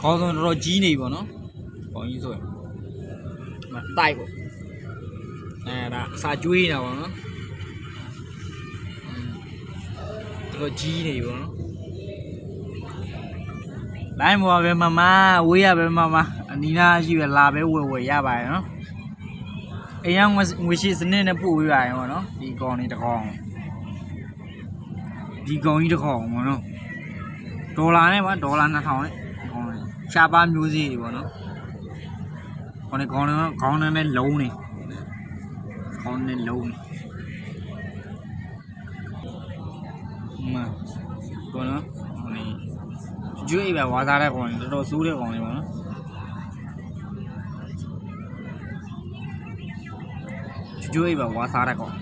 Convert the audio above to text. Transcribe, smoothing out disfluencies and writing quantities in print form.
ခေါင်းဆုံးတော်တော်ကြီးနေပြီပေါ့နော်ခေါင်းကြီးဆိုရင်မတိုက်ပေါ့ဒါအစာကျွေးနေတာပေါ့နော်တော်တော်ကြီးနေပြီပေါ့နော်လိုင်းပေါ်ပဲမဝေးရပဲမအနီးနားရှိပဲလာပဲဝယ်ရပါတယ်နော်အိမ်ကငွေရှိစနစ်နဲ့ပို့ပေးပါရင်ပေါ့နော်ဒီကောင်လေးတစ်ကောင်ဒီကောင်ကြီးတစ်ကောင်ပေါ့နော်ဒေါ်လာနဲ့ပါဒေါ်လာ2000နဲ့ကောင်လေးရှားပါမျိုးစေ့တွေပေါ့နော်ခေါင်းနဲ့လုံးနေခေါင်းနဲ့လုံးနေပေါ့နော်ကျွေးပဲဝါသားတဲ့ကောင်တော်တော်စိုးတဲ့ကောင်လေးပေါ့နော်ကျွေးပဲဝါသားတဲ့ကောင်